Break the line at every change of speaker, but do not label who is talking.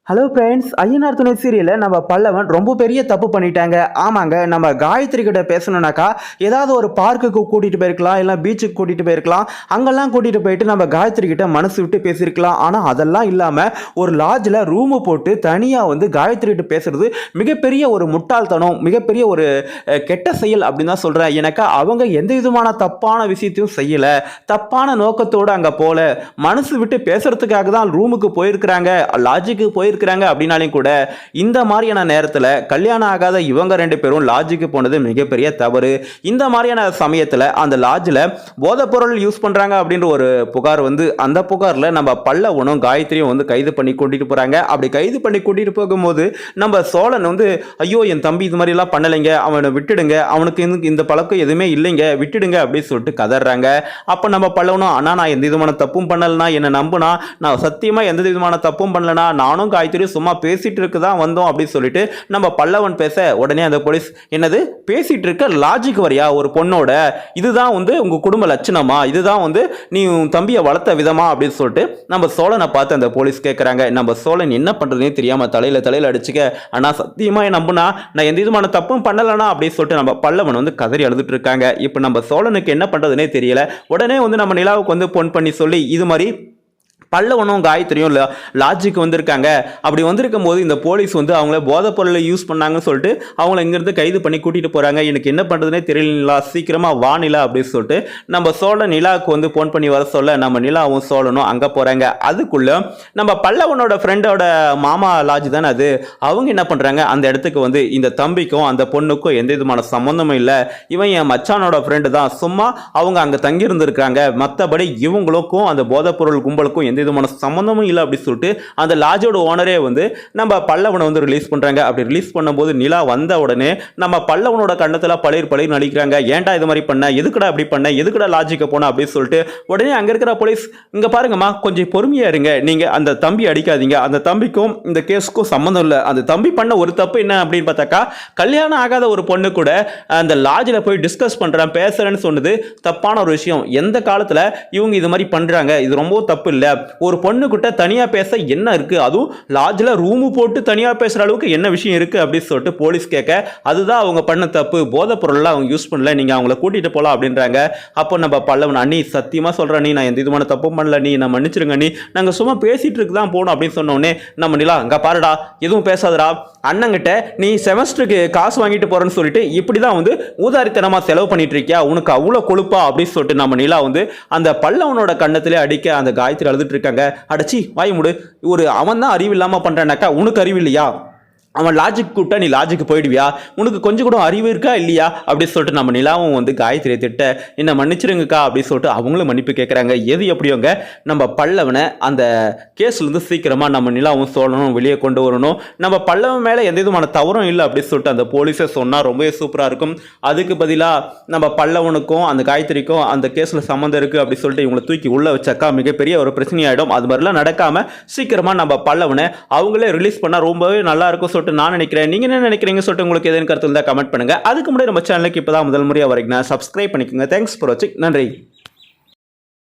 Hello friends, Ayyanar துணை சீரியலில் நம்ம பல்லவன் ரொம்ப பெரிய தப்பு பண்ணிட்டாங்க. ஆமாங்க, நம்ம காயத்ரி கிட்ட பேசணுன்னாக்கா ஏதாவது ஒரு பார்க்குக்கு கூட்டிகிட்டு போயிருக்கலாம், இல்லை பீச்சுக்கு கூட்டிகிட்டு போயிருக்கலாம். அங்கெல்லாம் கூட்டிகிட்டு போயிட்டு நம்ம காயத்ரி கிட்ட மனசு விட்டு பேசியிருக்கலாம். ஆனால் அதெல்லாம் இல்லாமல் ஒரு லாட்ஜில் ரூமு போட்டு தனியாக வந்து காயத்ரி கிட்ட பேசுறது மிகப்பெரிய ஒரு முட்டாள்தனம், மிகப்பெரிய ஒரு கெட்ட செயல் அப்படின்னு தான் சொல்கிறேன். எனக்கு அவங்க எந்த விதமான தப்பான விஷயத்தையும் செய்யலை, தப்பான நோக்கத்தோடு அங்கே போகல, மனசு விட்டு பேசுறதுக்காக தான் ரூமுக்கு போயிருக்கிறாங்க, லாட்ஜுக்கு போயிருக்கிறாங்க அப்படின்னாலும் கூட இந்த மாதிரியான நேரத்தில் கல்யாணம் ஆகாத இவங்க ரெண்டு பேரும் லாட்ஜுக்கு போனது மிகப்பெரிய தவறு. இந்த மாதிரியான சமயத்தில் அந்த லாட்ஜில் போதைப்பொருள் யூஸ் பண்ணுறாங்க அப்படின்ற ஒரு புகார் வந்து அந்த புகாரில் நம்ம பல்லவனும் காயத்ரியும் வந்து கைது பண்ணி கூட்டிகிட்டு போகிறாங்க. அப்படி கைது பண்ணி கூட்டிகிட்டு போகும்போது நம்ம சோழன் வந்து ஐயோ என் தம்பி இது மாதிரிலாம் பண்ணலைங்க, அவனை விட்டுடுங்க, அவனுக்கு இந்த பழக்கம் எதுவுமே இல்லைங்க, விட்டுடுங்க அப்படின்னு சொல்லிட்டு கதறாங்க. அப்போ நம்ம பல்லவனும் அண்ணா நான் எந்த விதமான தப்பும் பண்ணலனா, என்னை நம்புனா, நான் சத்தியமாக எந்த விதமான தப்பும் பண்ணலனா, நானும் காயத்ரி சும்மா பேசிட்டு இருக்கு தான் வந்தோம் அப்படின்னு சொல்லிட்டு நம்ம பல்லவன் பேச உடனே அந்த போலீஸ் என்னது பேசிட்டு இருக்க, லாஜிக் வரியா ஒரு பொண்ணோட, இதுதான் வந்து உங்க குடும்ப லட்சணமா, இதுதான் வந்து நீ உன் தம்பியை வளர்த்த விதமா அப்படின்னு சொல்லிட்டு நம்ம சோழனை பார்த்து அந்த போலீஸ் கேட்கறாங்க. நம்ம சோழன் என்ன பண்றதுனே தெரியாம தலையில அடிச்சுக்க, ஆனா சத்தியமா நம்புனா நான் எந்த விதமான தப்பும் பண்ணலனா அப்படின்னு சொல்லிட்டு நம்ம பல்லவன் வந்து கதறி அழுதுட்டு இருக்காங்க. இப்போ நம்ம சோழனுக்கு என்ன பண்றதுனே தெரியல. உடனே வந்து நம்ம நிலாவுக்கு வந்து போன் பண்ணி சொல்லி இது மாதிரி பல்லவனும் காயத்ரியும் லாட்ஜுக்கு வந்திருக்காங்க, அப்படி வந்திருக்கும் போது இந்த போலீஸ் வந்து அவங்கள போதைப் பொருளை யூஸ் பண்ணாங்கன்னு சொல்லிட்டு அவங்கள இங்கிருந்து கைது பண்ணி கூட்டிட்டு போறாங்க, எனக்கு என்ன பண்றதுனே தெரியல, சீக்கிரமா வா நிலா அப்படின்னு சொல்லிட்டு நம்ம சோழன் நிலாவுக்கு வந்து போன் பண்ணி வர சொல்ல நம்ம நிலாவும் சோழனும் அங்க போறாங்க. அதுக்குள்ள நம்ம பல்லவனோட ஃப்ரெண்டோட மாமா லாட்ஜ் தானே அது, அவங்க என்ன பண்றாங்க அந்த இடத்துக்கு வந்து இந்த தம்பிக்கும் அந்த பொண்ணுக்கும் எந்த விதமான சம்பந்தமும் இல்லை, இவன் என் மச்சானோட ஃப்ரெண்டு தான், சும்மா அவங்க அங்க தங்கி இருந்திருக்காங்க, மற்றபடி இவங்களுக்கும் அந்த போதைப் பொருள் கும்பலுக்கும் எந்த விதமான சம்பந்தமும் இல்லை அப்படி சொல்லிட்டு அந்த லாட்ஜோட ஓனரே வந்து நம்ம பல்லவனை வந்து ரிலீஸ் பண்றாங்க. அப்படி ரிலீஸ் பண்ணும்போது நிலா வந்த உடனே நம்ம பல்லவனோட கண்ணத்துல பளிர் நடிக்கிறாங்க. ஏன்டா இது மாதிரி பண்ண, எதுக்குடா அப்படி பண்ண, எதுக்குடா லாட்ஜுக்கு போன அப்படின்னு சொல்லிட்டு உடனே அங்க இருக்கிற போலீஸ் இங்க பாருங்கம்மா கொஞ்சம் பொறுமையா இருங்க, நீங்க அந்த தம்பி அடிக்காதீங்க, அந்த தம்பிக்கும் இந்த கேஸுக்கும் சம்பந்தம் இல்லை, அந்த தம்பி பண்ண ஒரு தப்பு என்ன அப்படின்னு பார்த்தாக்கா கல்யாணம் ஆகாத ஒரு பொண்ணு கூட அந்த லாட்ஜில் போய் டிஸ்கஸ் பண்றேன் பேசுறேன்னு சொன்னது தப்பான ஒரு விஷயம். எந்த காலத்துல இவங்க இது மாதிரி பண்றாங்க, இது ரொம்ப தப்பு இல்லை. ஒரு பொண்ணு கிட்ட தனியா பேச என்ன இருக்கு, அதுவும் லாட்ஜ்ல ரூம் போட்டு தனியா பேசுற அளவுக்கு என்ன விஷயம் இருக்கு அப்படின்னு சொல்லிட்டு போலீஸ் கேட்க அதுதான் அவங்க பண்ண தப்பு, போதைப் பொருள் அவங்க யூஸ் பண்ணல, நீங்க அவங்கள கூட்டிட்டு போலாம் அப்படின்றாங்க. அப்போ நம்ம பல்லவன் அண்ணி சத்தியமா சொல்றேன், நீ நான் எந்த விதமான தப்பும் பண்ணல, நீ நான் மன்னிச்சிருங்க, நீ நாங்க சும்மா பேசிட்டு இருக்கு தான் போனோம் அப்படின்னு சொன்ன உடனே நம்ம நிலா அங்க பாருடா எதுவும் பேசாதடா, அண்ணங்கிட்ட நீ செமஸ்டருக்கு காசு வாங்கிட்டு போறேன்னு சொல்லிட்டு இப்படிதான் வந்து ஊதாரித்தனமா செலவு பண்ணிட்டு இருக்கியா, உனக்கு அவ்வளவு கொழுப்பா அப்படின்னு சொல்லிட்டு நம்ம நிலா வந்து அந்த பல்லவனோட கண்ணத்திலே அடிக்க அந்த காயத்ரி அழுதுட்டு இருக்காங்க. அடச்சி வாய் முடு, ஒரு அவன் தான் அறிவு இல்லாம பண்றானாக்கா உனக்கு அறிவு இல்லையா, அவன் லாஜிக் கூப்பிட்டா நீ லாஜிக்கு போயிடுவியா, உனக்கு கொஞ்சம் கூட அறிவு இருக்கா இல்லையா அப்படின்னு சொல்லிட்டு நம்ம நிலாவும் வந்து காயத்ரியை திட்ட என்ன மன்னிச்சிருங்கக்கா அப்படின்னு சொல்லிட்டு அவங்களும் மன்னிப்பு கேட்குறாங்க. எது எப்படியோங்க நம்ம பல்லவனை அந்த கேஸ்லேருந்து சீக்கிரமாக நம்ம நிலாவும் சோழனும் வெளியே கொண்டு வரணும், நம்ம பல்லவன் மேலே எந்த விதமான தவறும் இல்லை அப்படின்னு சொல்லிட்டு அந்த போலீஸை சொன்னால் ரொம்பவே சூப்பராக இருக்கும். அதுக்கு பதிலாக நம்ம பல்லவனுக்கும் அந்த காயத்ரிக்கும் அந்த கேஸில் சம்மந்தம் இருக்குது அப்படின்னு சொல்லிட்டு இவங்களை தூக்கி உள்ளே வச்சாக்கா மிகப்பெரிய ஒரு பிரச்சனையாயிடும். அது மாதிரிலாம் நடக்காமல் சீக்கிரமாக நம்ம பல்லவனை அவங்களே ரிலீஸ் பண்ணால் ரொம்பவே நல்லா இருக்கும் நான் நினைக்கிறேன். நீங்க என்ன நினைக்கிறீங்க சொல்லிட்டு உங்களுக்கு ஏதேனும் கருத்து இருந்தா கமெண்ட் பண்ணுங்க. அதுக்கு முன்னாடி நம்ம சேனலுக்கு இப்பதான் முதல் முறையா வரீங்கன்னா சப்ஸ்கிரைப் பண்ணிக்கோங்க. தேங்க்ஸ் ஃபார் வாட்சிங். நன்றி.